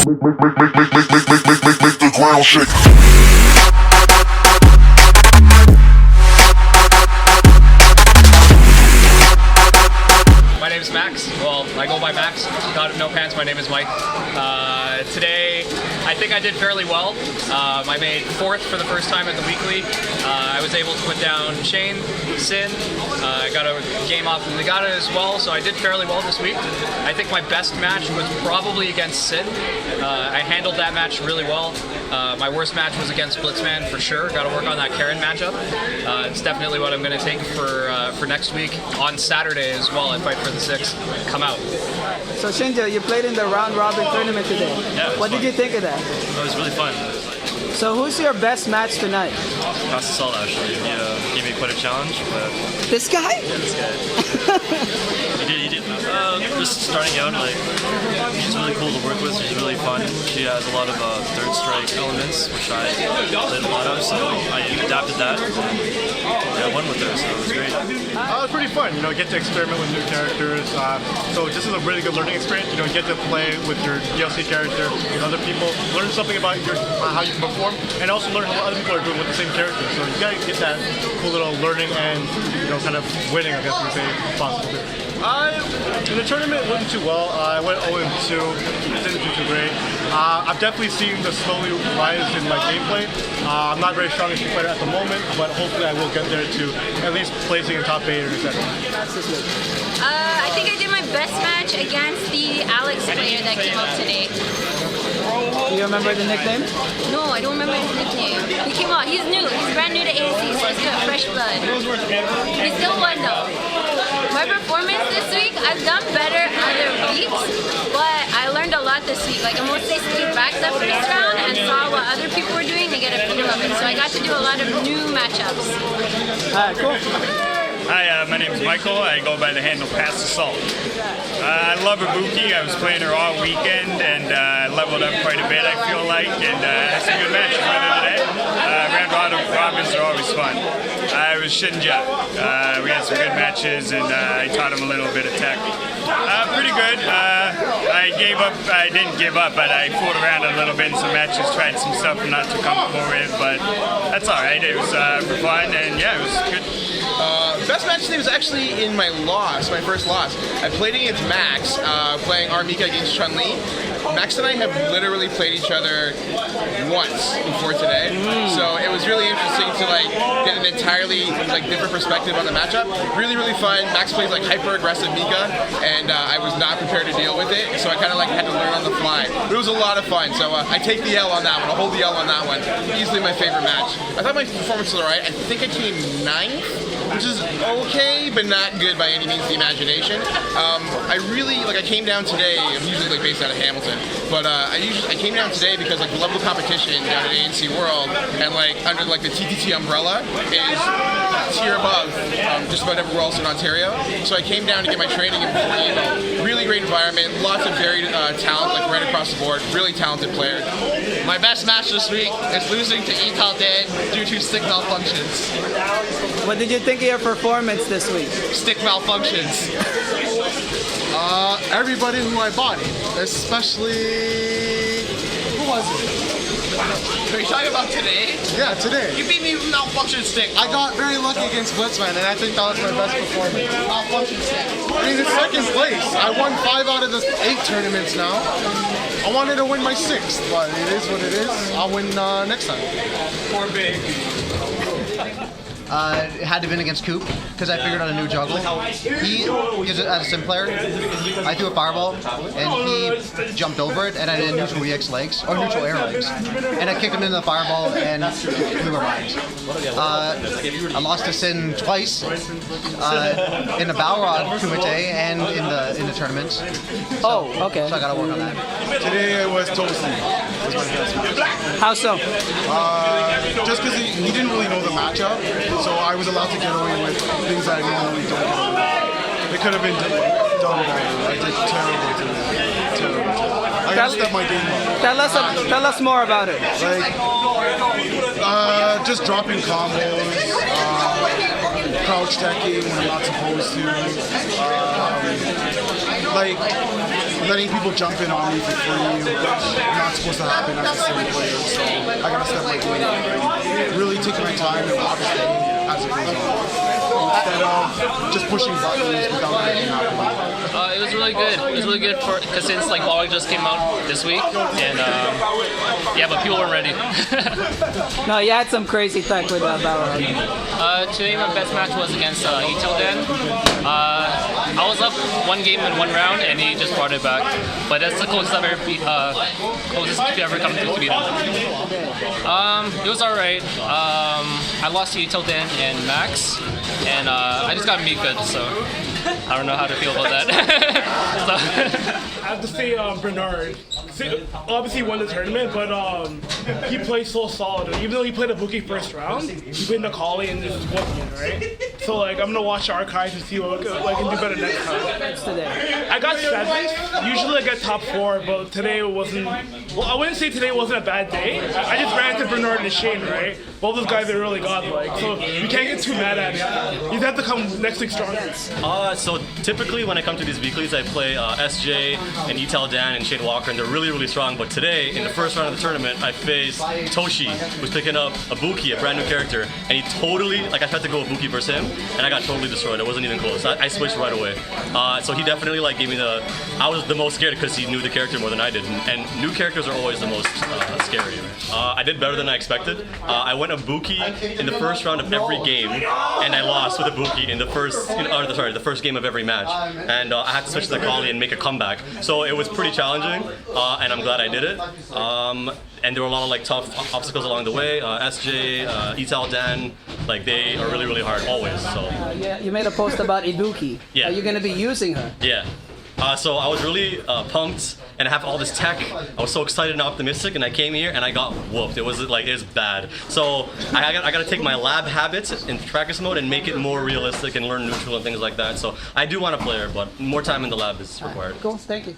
Make the ground shake. My name is Max. Well, I go by Max. Got no pants. My name is Mike. Today, I think I did fairly well. I made 4th for the first time at the weekly. I was able to put down Shane, Sin. I got a game off of Nagata as well, so I did fairly well this week. I think my best match was probably against Sin. I handled that match really well. My worst match was against Blitzman for sure. Got to work on that Karen matchup. It's definitely what I'm going to take for next week on Saturday as well. I fight for the 6th. Come out. So Shinja, you played in the round robin tournament today. Yeah, what did you think of that? It was really fun. So who's your best match tonight? Past assault actually. He gave me quite a challenge, but This guy? yeah, this guy. he did. Just starting out, like she's really cool to work with. She's really fun. She has a lot of third strike elements, which I played a lot of, so I adapted that. Yeah, I won with her, so it was great. It was pretty fun, get to experiment with new characters. So this is a really good learning experience. Get to play with your DLC character with other people, learn something about how you can perform, and also learn what other people are doing with the same character. So you gotta get that cool little learning and kind of winning, I guess you would say, possible. In the tournament, it wasn't too well. I went 0-2. Didn't do too great. I've definitely seen the slowly rise in my gameplay. I'm not very strong as a fighter at the moment, but hopefully I will get there to at least placing in top 8 or etc. I think I did my best match against the Alex player that came up today. Do you remember the nickname? No, I don't remember his nickname. He came out. He's new. He's brand new to AC, so he's got fresh blood. He still won though. My performance this week, I've done better other weeks, but I learned a lot this week. Like I mostly stayed back the first round and saw what other people were doing to get a feel of it. So I got to do a lot of new matchups. Alright, cool. Hi, my name is Michael. I go by the handle Past Assault. I love Ibuki. I was playing her all weekend and leveled up quite a bit, I feel like, and had some good matches with her today. Round robins are always fun. I was Shinja. We had some good matches and I taught him a little bit of tech. Pretty good. I gave up. I didn't give up, but I fooled around a little bit in some matches, tried some stuff I'm not too comfortable with, but that's alright. It was for fun and yeah, it was good. Best match today was actually in my loss, my first loss. I played against Max, playing Armika against Chun-Li. Max and I have literally played each other once before today, so it was really interesting to get an entirely different perspective on the matchup. Really, really fun. Max plays hyper aggressive Mika, and I was not prepared to deal with it, so I kind of had to learn on the fly. But it was a lot of fun, so I take the L on that one. I'll hold the L on that one. Easily my favorite match. I thought my performance was alright. I think I came 9th, which is okay, but not good by any means of the imagination. I really, I came down today, I'm usually based out of Hamilton, but I came down today because the level of competition down at ANC World and under the TTT umbrella is tier above just about everywhere else in Ontario. So I came down to get my training in before the really great environment, lots of varied talent right across the board, really talented players. My best match this week is losing to Etal Dan due to stick malfunctions. What did you think of your performance this week? Stick malfunctions. Everybody who I bought, especially who was it? Are you talking about today? Yeah, today. You beat me with malfunction stick. I got very lucky against Blitzman, and I think that was my best performance. Malfunction stick. I mean, it's second place. I won 5 out of the 8 tournaments now. I wanted to win my 6th, but it is what it is. I'll win next time. Poor big. It had to win against Coop because I figured out a new juggle. He used it as a sim player. I threw a fireball and he jumped over it and I did neutral EX legs or neutral air legs, and I kicked him into the fireball and we were mine. I lost to Sin twice in the Balrog Kumite and in the tournaments. Oh, okay. So I gotta work on that. Today it was Toasty. Was my best match. How so? Just because he didn't really know the matchup, so I was allowed to get away with things that I normally don't get away with. It could have been done better. I did terrible today. Terrible. I gotta step my game up. Tell us more about it. Just dropping combos, crouch decking when I'm not supposed to. like letting people jump in on me for free, which is not supposed to happen as a single player. So I gotta step my game up and really take my time and watch the game as it goes on, instead of just pushing buttons without anything happening. It was really good. It was really good because since like Valorant just came out this week, and yeah, but people weren't ready. No, you had some crazy tech with Valorant. Today my best match was against Eteldan. I was up one game in one round, and he just brought it back. But that's the closest I've ever closest to ever come to beat him. It was alright. I lost to Eteldan and Max, and I just got Mika, so I don't know how to feel about that. I have to say Bernard. Obviously he won the tournament, but he played so solid. Even though he played a Buki first round, he played Nakali and just whooped me, right? So like I'm gonna watch the archives and see what I can do better next time. Today. I got 7th. Usually I get top 4, but today it wasn't. Well, I wouldn't say today wasn't a bad day. I just ran into Bernard and Shane, right? Both those guys are really godlike, so you can't get too mad at it. You have to come next week stronger. So typically when I come to these weeklies, I play SJ and Eteldan and Shane Walker, and they're really, really strong. But today, in the first round of the tournament, I faced Toshi, who's picking up a Buki, a brand new character, and he totally, like I tried to go with Buki versus him, and I got totally destroyed. It wasn't even close. I switched right away. So he definitely like gave me the. I was the most scared because he knew the character more than I did, and new characters are always the most scary. I did better than I expected. I went a Buki in the first round of every game, and I lost with a Buki in the first, the first game of every match, and I had to switch to the Kali and make a comeback. So it was pretty challenging, and I'm glad I did it. And there were a lot of like tough obstacles along the way. SJ, Eteldan, like they are really, really hard always. So Yeah, you made a post about Ibuki. Yeah. Are you gonna be using her? yeah. So I was really pumped, and I have all this tech. I was so excited and optimistic, and I came here and I got whooped. It was bad. So I got to take my lab habits in practice mode and make it more realistic and learn neutral and things like that. So I do want to play her, but more time in the lab is required. Cool, thank you.